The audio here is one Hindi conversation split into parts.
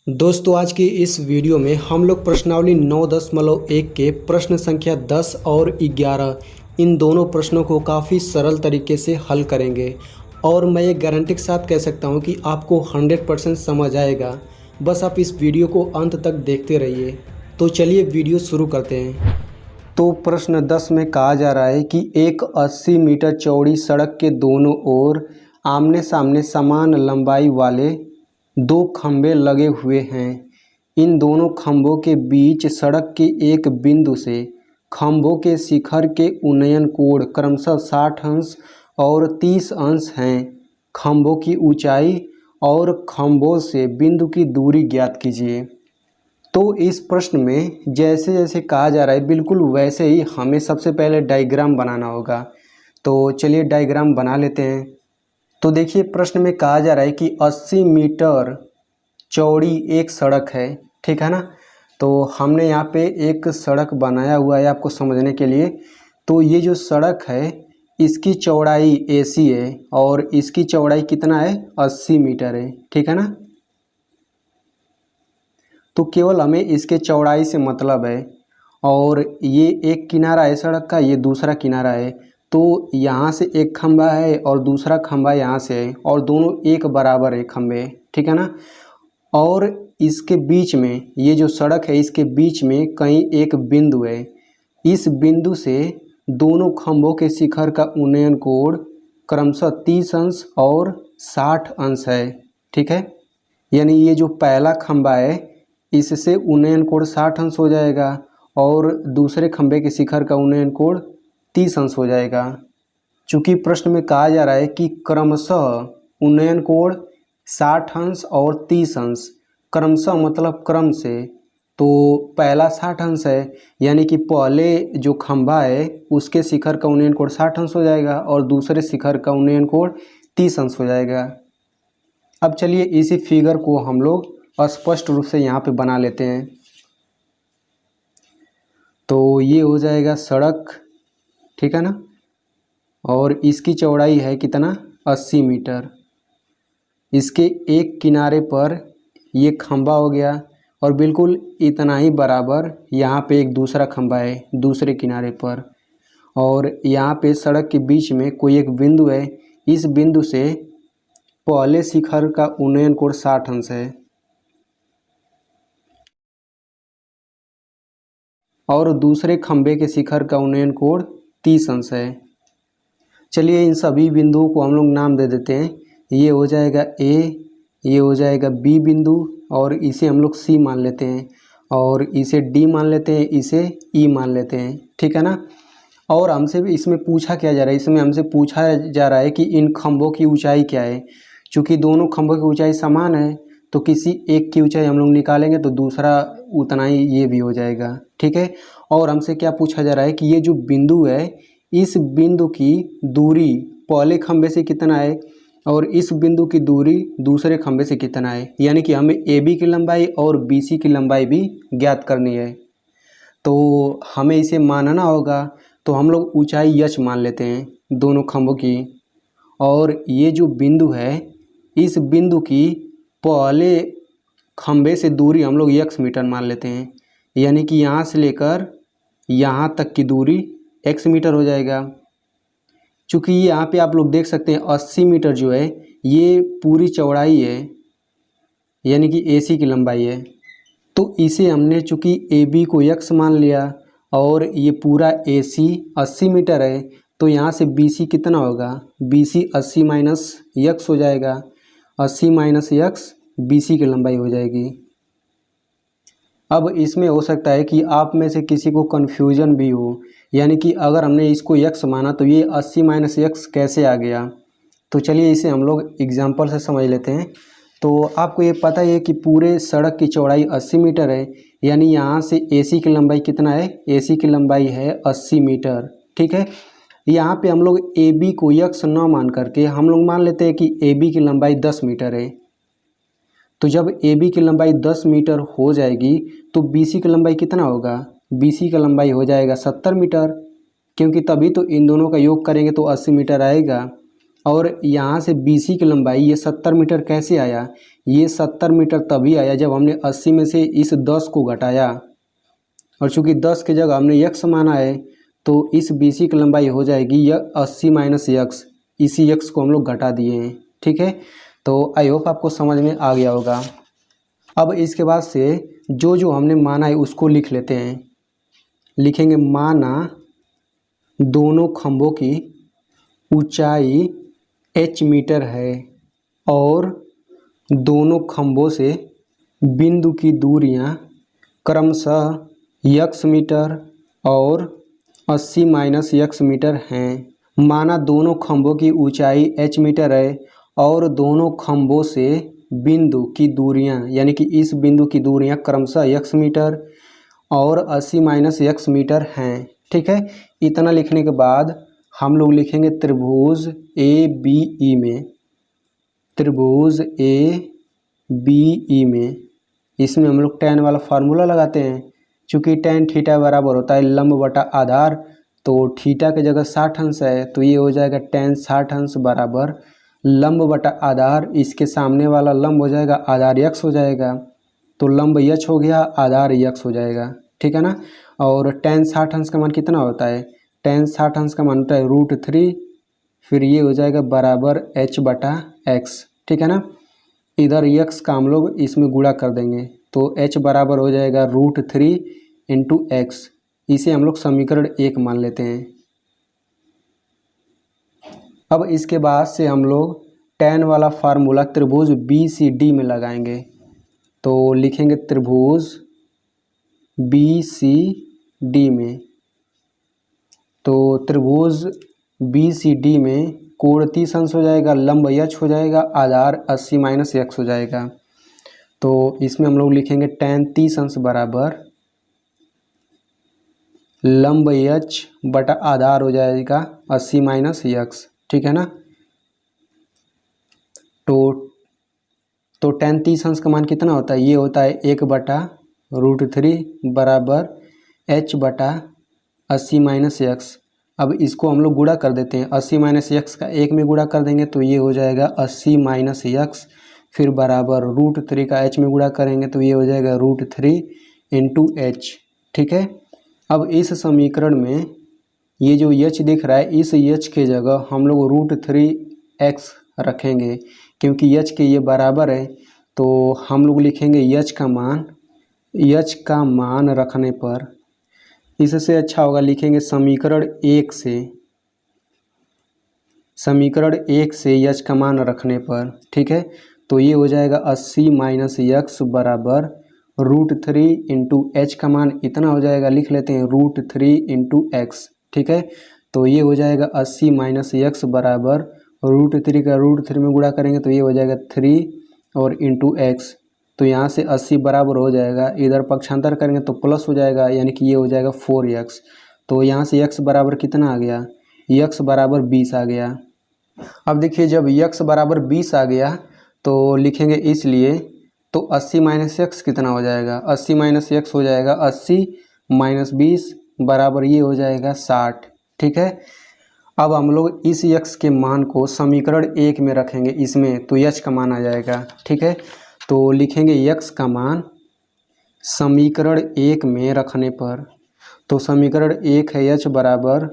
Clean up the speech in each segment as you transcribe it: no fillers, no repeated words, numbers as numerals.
दोस्तों आज की इस वीडियो में हम लोग प्रश्नावली 9.1 के प्रश्न संख्या 10 और 11 इन दोनों प्रश्नों को काफ़ी सरल तरीके से हल करेंगे और मैं ये गारंटी के साथ कह सकता हूँ कि आपको 100% समझ आएगा। बस आप इस वीडियो को अंत तक देखते रहिए। तो चलिए वीडियो शुरू करते हैं। तो प्रश्न 10 में कहा जा रहा है कि एक 80 मीटर चौड़ी सड़क के दोनों ओर आमने सामने समान लंबाई वाले दो खंभे लगे हुए हैं। इन दोनों खंभों के बीच सड़क के एक बिंदु से खंभों के शिखर के उन्नयन कोण क्रमशः 60 अंश और 30 अंश हैं। खंभों की ऊंचाई और खंभों से बिंदु की दूरी ज्ञात कीजिए। तो इस प्रश्न में जैसे जैसे कहा जा रहा है बिल्कुल वैसे ही हमें सबसे पहले डायग्राम बनाना होगा। तो चलिए डायग्राम बना लेते हैं। तो देखिए प्रश्न में कहा जा रहा है कि 80 मीटर चौड़ी एक सड़क है, ठीक है ना। तो हमने यहाँ पे एक सड़क बनाया हुआ है आपको समझने के लिए। तो ये जो सड़क है इसकी चौड़ाई AC है और इसकी चौड़ाई कितना है 80 मीटर है, ठीक है ना। तो केवल हमें इसके चौड़ाई से मतलब है और ये एक किनारा है सड़क का, ये दूसरा किनारा है। तो यहाँ से एक खंभा है और दूसरा खंभा यहाँ से है और दोनों एक बराबर है खंभे, ठीक है ना। और इसके बीच में ये जो सड़क है इसके बीच में कहीं एक बिंदु है। इस बिंदु से दोनों खंभों के शिखर का उन्नयन कोण क्रमशः 30 अंश और 60 अंश है, ठीक है। यानी ये जो पहला खंभा है इससे उन्नयन कोण 60 अंश हो जाएगा और दूसरे खंभे के शिखर का उन्नयन कोण 30 अंश हो जाएगा। चूँकि प्रश्न में कहा जा रहा है कि क्रमशः उन्नयन कोण 60 अंश और 30 अंश, क्रमशः मतलब क्रम से, तो पहला 60 अंश है यानी कि पहले जो खंभा है उसके शिखर का उन्नयन कोण 60 अंश हो जाएगा और दूसरे शिखर का उन्नयन कोण 30 अंश हो जाएगा। अब चलिए इसी फिगर को हम लोग स्पष्ट रूप से यहाँ पे बना लेते हैं। तो ये हो जाएगा सड़क, ठीक है ना। और इसकी चौड़ाई है कितना 80 मीटर। इसके एक किनारे पर ये खंभा हो गया और बिल्कुल इतना ही बराबर यहाँ पे एक दूसरा खंभा है दूसरे किनारे पर। और यहाँ पे सड़क के बीच में कोई एक बिंदु है। इस बिंदु से पहले शिखर का उन्नयन कोण 60 अंश है और दूसरे खंभे के शिखर का उन्नयन कोण 30 अंश है। चलिए इन सभी बिंदुओं को हम लोग नाम दे देते हैं। ये हो जाएगा A, ये हो जाएगा B बिंदु और इसे हम लोग C मान लेते हैं और इसे D मान लेते हैं, इसे E मान लेते हैं, ठीक है ना। और हमसे इसमें पूछा क्या जा रहा है, इसमें हमसे पूछा जा रहा है कि इन खंभों की ऊंचाई क्या है। चूँकि दोनों खंभों की ऊंचाई समान है तो किसी एक की ऊंचाई हम लोग निकालेंगे तो दूसरा उतना ही ये भी हो जाएगा, ठीक है। और हमसे क्या पूछा जा रहा है कि ये जो बिंदु है इस बिंदु की दूरी पहले खंभे से कितना है और इस बिंदु की दूरी दूसरे खंभे से कितना है। यानी कि हमें AB की लंबाई और BC की लंबाई भी ज्ञात करनी है। तो हमें इसे मानना होगा। तो हम लोग ऊंचाई h मान लेते हैं दोनों खंभों की। और ये जो बिंदु है इस बिंदु की पहले खंभे से दूरी हम लोग x मीटर मान लेते हैं। यानी कि यहाँ से लेकर यहाँ तक की दूरी x मीटर हो जाएगा। चूँकि यहाँ पे आप लोग देख सकते हैं 80 मीटर जो है ये पूरी चौड़ाई है यानी कि AC की लंबाई है। तो इसे हमने चूँकि AB को x मान लिया और ये पूरा AC 80 मीटर है तो यहाँ से BC कितना होगा, BC 80 माइनस x हो जाएगा। 80 माइनस x BC की लंबाई हो जाएगी। अब इसमें हो सकता है कि आप में से किसी को कन्फ्यूजन भी हो, यानी कि अगर हमने इसको x माना तो ये 80 माइनस x कैसे आ गया। तो चलिए इसे हम लोग एग्जाम्पल से समझ लेते हैं। तो आपको ये पता ही है कि पूरे सड़क की चौड़ाई 80 मीटर है यानी यहाँ से AC की लंबाई कितना है, AC की लंबाई है 80 मीटर, ठीक है। यहाँ पे हम लोग AB को x न मान करके हम लोग मान लेते हैं कि AB की लंबाई 10 मीटर है। तो जब AB की लंबाई 10 मीटर हो जाएगी तो BC की लंबाई कितना होगा, BC का लंबाई हो जाएगा 70 मीटर, क्योंकि तभी तो इन दोनों का योग करेंगे तो 80 मीटर आएगा। और यहाँ से BC की लंबाई ये 70 मीटर कैसे आया? ये 70 मीटर तभी आया जब हमने 80 में से इस 10 को घटाया, और चूंकि 10 की जगह हमने x माना है तो इस BC की लंबाई हो जाएगी यह 80 माइनस एक्स, इसी x को हम लोग घटा दिए हैं। ठीक है, तो आई होप आपको समझ में आ गया होगा। अब इसके बाद से जो जो हमने माना है उसको लिख लेते हैं। लिखेंगे माना दोनों खंभों की ऊंचाई h मीटर है और दोनों खंभों से बिंदु की दूरियां क्रमशः x मीटर और 80 माइनस x मीटर हैं। माना दोनों खंभों की ऊंचाई h मीटर है और दोनों खंभों से बिंदु की दूरियां यानी कि इस बिंदु की दूरियां क्रमशः x मीटर और 80 माइनस x मीटर हैं। ठीक है, इतना लिखने के बाद हम लोग लिखेंगे त्रिभुज ABE में, त्रिभुज ABE में इसमें हम लोग tan वाला फार्मूला लगाते हैं। चूँकि tan थीटा बराबर होता है लंब बटा आधार, तो थीटा की जगह 60 अंश है तो ये हो जाएगा tan 60 अंश बराबर लंब बटा आधार, इसके सामने वाला लंब हो जाएगा आधार x हो जाएगा, तो लंब h हो गया, आधार x हो जाएगा। ठीक है ना, और tan 60 अंश का मान कितना होता है? tan 60 अंश का मान होता है √3, फिर ये हो जाएगा बराबर h बटा x। ठीक है ना, इधर x का हम लोग इसमें गुणा कर देंगे तो h बराबर हो जाएगा √3 इंटू x। इसे हम लोग समीकरण 1 मान लेते हैं। अब इसके बाद से हम लोग tan वाला फार्मूला त्रिभुज BCD में लगाएंगे, तो लिखेंगे त्रिभुज BCD में, तो त्रिभुज BCD में कोण 30 अंश हो जाएगा, लंब h हो जाएगा, आधार 80 माइनस x हो जाएगा। तो इसमें हम लोग लिखेंगे tan 30 अंश बराबर लंब h बटा आधार हो जाएगा 80 माइनस x। ठीक है ना, तो tan 30 अंश का मान कितना होता है? ये होता है 1 बटा √3 बराबर h बटा 80 माइनस x। अब इसको हम लोग गुणा कर देते हैं, 80 माइनस x का 1 में गुणा कर देंगे तो ये हो जाएगा 80 माइनस x, फिर बराबर √3 का h में गुणा करेंगे तो ये हो जाएगा √3 इंटू h। ठीक है, अब इस समीकरण में ये जो h दिख रहा है, इस h के जगह हम लोग √3x रखेंगे, क्योंकि h के ये बराबर है तो हम लोग लिखेंगे h का मान रखने पर, इससे अच्छा होगा लिखेंगे समीकरण 1 से, समीकरण 1 से h का मान रखने पर। ठीक है, तो ये हो जाएगा 80 माइनस x बराबर √3 इंटू h का मान इतना हो जाएगा, लिख लेते हैं √3 इंटू x। ठीक है, तो ये हो जाएगा 80 माइनस x बराबर √3 का √3 में गुणा करेंगे तो ये हो जाएगा 3 और इंटू x, तो यहाँ से 80 बराबर हो जाएगा, इधर पक्षांतर करेंगे तो प्लस हो जाएगा, यानी कि ये हो जाएगा 4x। तो यहाँ से x बराबर कितना आ गया? x बराबर 20 आ गया। अब देखिए जब x बराबर 20 आ गया तो लिखेंगे इसलिए, तो 80 माइनस x कितना हो जाएगा? 80 माइनस x हो जाएगा 80 माइनस 20 बराबर ये हो जाएगा 60। ठीक है, अब हम लोग इस x के मान को समीकरण 1 में रखेंगे इसमें, तो h का मान आ जाएगा। ठीक है, तो लिखेंगे x का मान समीकरण 1 में रखने पर, तो समीकरण 1 है h बराबर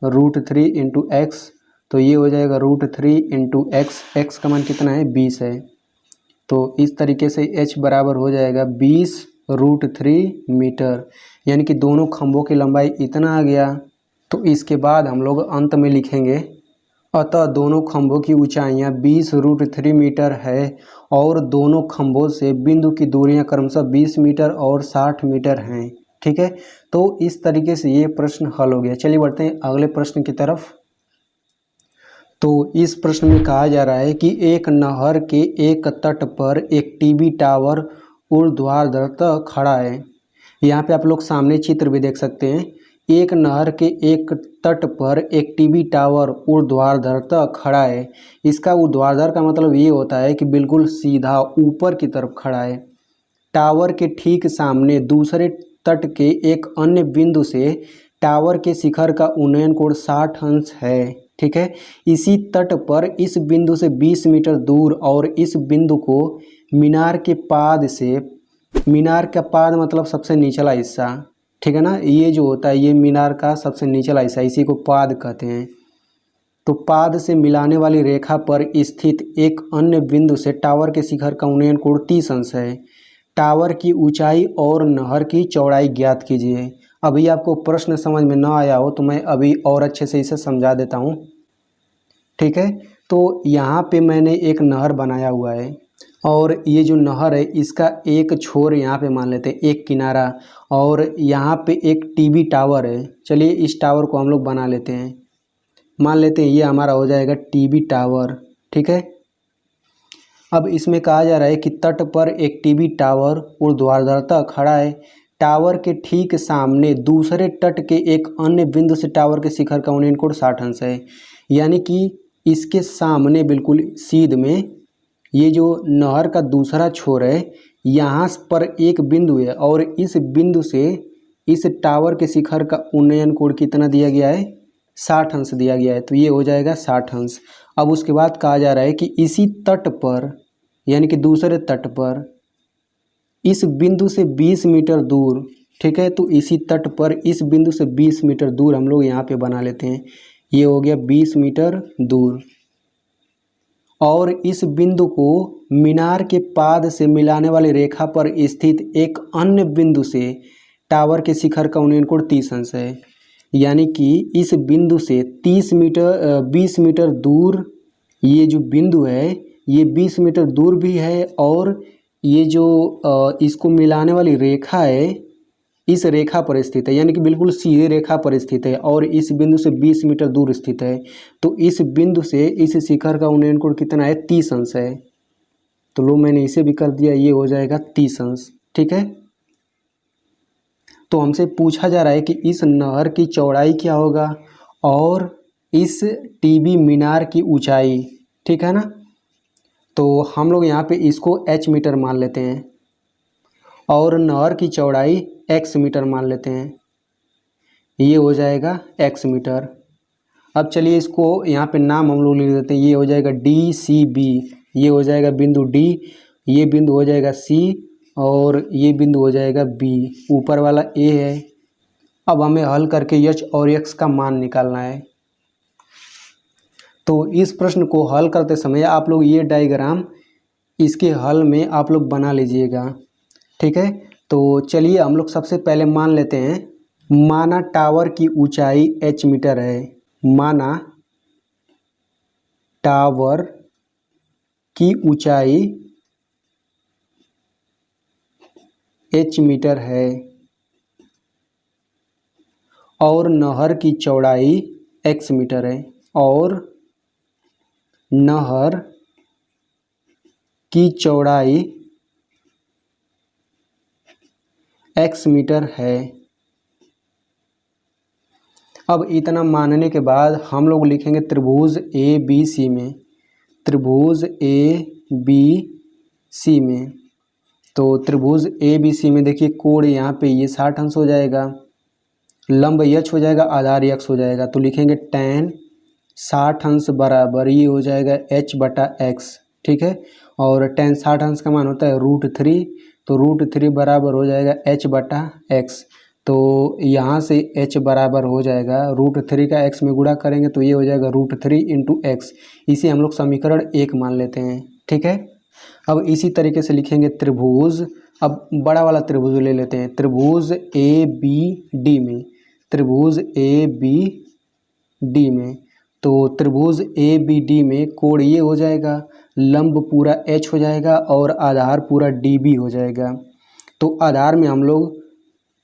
√3 इंटू x, तो ये हो जाएगा √3 इंटू x का मान कितना है? 20 है। तो इस तरीके से h बराबर हो जाएगा 20 √3 मीटर, यानी कि दोनों खंभों की लंबाई इतना आ गया। तो इसके बाद हम लोग अंत में लिखेंगे अतः दोनों खंभों की ऊंचाइयां 20 √3 मीटर है और दोनों खंभों से बिंदु की दूरियां क्रमशः 20 मीटर और 60 मीटर हैं। ठीक है, तो इस तरीके से ये प्रश्न हल हो गया। चलिए बढ़ते हैं अगले प्रश्न की तरफ। तो इस प्रश्न में कहा जा रहा है कि एक नहर के एक तट पर एक टीवी टावर ऊर्ध्वाधर खड़ा है। यहाँ पे आप लोग सामने चित्र भी देख सकते हैं। एक नहर के एक तट पर एक टीवी टावर ऊर्ध्वाधर खड़ा है। इसका ऊर्ध्वाधर का मतलब ये होता है कि बिल्कुल सीधा ऊपर की तरफ खड़ा है। टावर के ठीक सामने दूसरे तट के एक अन्य बिंदु से टावर के शिखर का उन्नयन कोण 60 अंश है। ठीक है। इसी तट पर इस बिंदु से 20 मीटर दूर और इस बिंदु को मीनार के पाद से, मीनार का पाद मतलब सबसे निचला हिस्सा, ठीक है ना, ये जो होता है ये मीनार का सबसे निचला हिस्सा, इसी को पाद कहते हैं। तो पाद से मिलाने वाली रेखा पर स्थित एक अन्य बिंदु से टावर के शिखर का उन्नयन कोण 30 अंश है। टावर की ऊंचाई और नहर की चौड़ाई ज्ञात कीजिए। अभी आपको प्रश्न समझ में ना आया हो तो मैं अभी और अच्छे से इसे समझा देता हूँ, ठीक है। तो यहाँ पे मैंने एक नहर बनाया हुआ है और ये जो नहर है इसका एक छोर यहाँ पे मान लेते हैं, एक किनारा, और यहाँ पे एक टीवी टावर है। चलिए इस टावर को हम लोग बना लेते हैं, मान लेते हैं ये हमारा हो जाएगा टीवी टावर, ठीक है। अब इसमें कहा जा रहा है कि तट पर एक टीवी टावर ऊर्ध्वाधर खड़ा है। टावर के ठीक सामने दूसरे तट के एक अन्य बिंदु से टावर के शिखर का उन्नयन कोण 60 अंश है। यानी कि इसके सामने बिल्कुल सीध में ये जो नहर का दूसरा छोर है यहाँ पर एक बिंदु है और इस बिंदु से इस टावर के शिखर का उन्नयन कोण कितना दिया गया है, 60 अंश दिया गया है। तो ये हो जाएगा 60 अंश। अब उसके बाद कहा जा रहा है कि इसी तट पर यानी कि दूसरे तट पर इस बिंदु से 20 मीटर दूर, ठीक है, तो इसी तट पर इस बिंदु से 20 मीटर दूर हम लोग यहाँ पे बना लेते हैं, ये हो गया 20 मीटर दूर। और इस बिंदु को मीनार के पाद से मिलाने वाली रेखा पर स्थित एक अन्य बिंदु से टावर के शिखर का उन्नयन कोण 30 अंश है। यानी कि इस बिंदु से 20 मीटर दूर ये जो बिंदु है ये 20 मीटर दूर भी है और ये जो इसको मिलाने वाली रेखा है इस रेखा पर स्थित है, यानी कि बिल्कुल सीधे रेखा पर स्थित है और इस बिंदु से 20 मीटर दूर स्थित है। तो इस बिंदु से इस शिखर का उन्नयन कोण कितना है, 30 अंश है। तो लो मैंने इसे भी कर दिया, ये हो जाएगा 30 अंश, ठीक है। तो हमसे पूछा जा रहा है कि इस नहर की चौड़ाई क्या होगा और इस टीवी मीनार की ऊंचाई, ठीक है ना। तो हम लोग यहाँ पे इसको h मीटर मान लेते हैं और नहर की चौड़ाई x मीटर मान लेते हैं, ये हो जाएगा x मीटर। अब चलिए इसको यहाँ पे नाम हम लोग लिख देते हैं, ये हो जाएगा DCB, ये हो जाएगा बिंदु D, ये बिंदु हो जाएगा C और ये बिंदु हो जाएगा B, ऊपर वाला A है। अब हमें हल करके h और x का मान निकालना है। तो इस प्रश्न को हल करते समय आप लोग ये डायग्राम इसके हल में आप लोग बना लीजिएगा, ठीक है। तो चलिए हम लोग सबसे पहले मान लेते हैं, माना टावर की ऊंचाई h मीटर है, माना टावर की ऊंचाई h मीटर है और नहर की चौड़ाई x मीटर है और नहर की चौड़ाई x मीटर है। अब इतना मानने के बाद हम लोग लिखेंगे त्रिभुज ABC में, त्रिभुज ABC में। तो त्रिभुज ABC में देखिए कोण यहाँ पे ये 60 अंश हो जाएगा, लंब h हो जाएगा, आधार x हो जाएगा। तो लिखेंगे tan 60 अंश बराबर ये हो जाएगा h बटा x, ठीक है। और tan 60 अंश का मान होता है √3, तो √3 बराबर हो जाएगा h बटा x। तो यहाँ से h बराबर हो जाएगा √3 का x में गुणा करेंगे तो ये हो जाएगा √3 इंटू एक्स। इसे हम लोग समीकरण 1 मान लेते हैं, ठीक है। अब इसी तरीके से लिखेंगे त्रिभुज, अब बड़ा वाला त्रिभुज ले लेते हैं, त्रिभुज ABD में, त्रिभुज ABD में। तो त्रिभुज ABD में कोण ये हो जाएगा, लंब पूरा h हो जाएगा और आधार पूरा DB हो जाएगा। तो आधार में हम लोग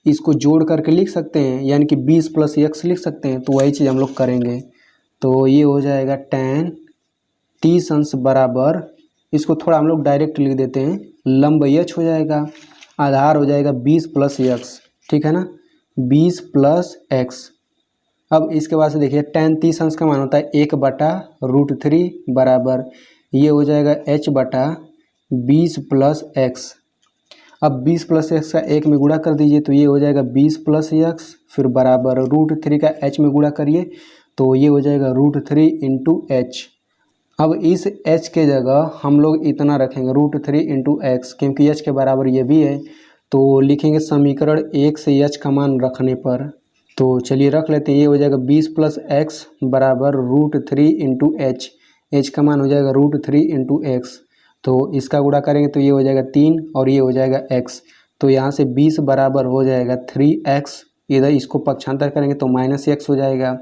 इसको जोड़ करके लिख सकते हैं, यानी कि 20 प्लस x लिख सकते हैं। तो वही चीज़ हम लोग करेंगे। तो ये हो जाएगा tan 30 अंश बराबर, इसको थोड़ा हम लोग डायरेक्ट लिख देते हैं, लंब h हो जाएगा, आधार हो जाएगा 20 प्लस x, ठीक है ना, 20 प्लस x। अब इसके बाद से देखिए tan 30 अंश का मान होता है 1 बटा √3 बराबर ये हो जाएगा h बटा 20 प्लस x। अब 20 प्लस x का 1 में गुणा कर दीजिए तो ये हो जाएगा 20 प्लस x, फिर बराबर √3 का h में गुणा करिए तो ये हो जाएगा √3 इंटू एच। अब इस h के जगह हम लोग इतना रखेंगे √3 इंटू एक्स, क्योंकि h के बराबर ये भी है। तो लिखेंगे समीकरण 1 से h का मान रखने पर। तो चलिए रख लेते हैं, ये हो जाएगा 20 + x बराबर √3 इंटू एच। एच का मान हो जाएगा √3 इंटू एक्स। तो इसका गुणा करेंगे तो ये हो जाएगा 3 और ये हो जाएगा x। तो यहाँ से 20 बराबर हो जाएगा 3x, इधर इसको पक्षांतर करेंगे तो -x हो जाएगा।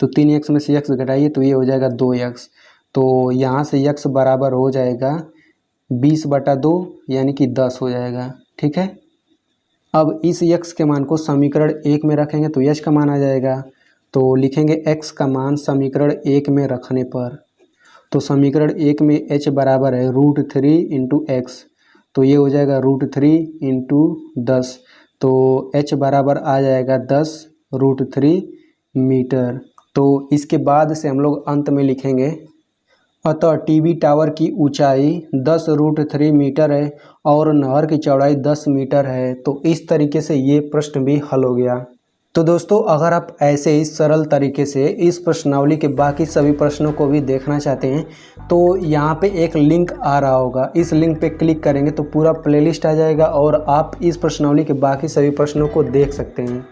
तो 3x में से x घटाइए तो ये हो जाएगा 2x। तो यहाँ से x बराबर हो जाएगा 20/2 यानी कि 10 हो जाएगा। ठीक है, अब इस x के मान को समीकरण 1 में रखेंगे तो h का मान आ जाएगा। तो लिखेंगे x का मान समीकरण 1 में रखने पर। तो समीकरण 1 में h बराबर है √3 इंटू एक्स। तो ये हो जाएगा √3 इंटू 10। तो h बराबर आ जाएगा 10 √3 मीटर। तो इसके बाद से हम लोग अंत में लिखेंगे, अतः टीवी टावर की ऊंचाई 10 √3 मीटर है और नहर की चौड़ाई 10 मीटर है। तो इस तरीके से ये प्रश्न भी हल हो गया। तो दोस्तों, अगर आप ऐसे ही सरल तरीके से इस प्रश्नावली के बाकी सभी प्रश्नों को भी देखना चाहते हैं तो यहाँ पे एक लिंक आ रहा होगा, इस लिंक पे क्लिक करेंगे तो पूरा प्लेलिस्ट आ जाएगा और आप इस प्रश्नावली के बाकी सभी प्रश्नों को देख सकते हैं।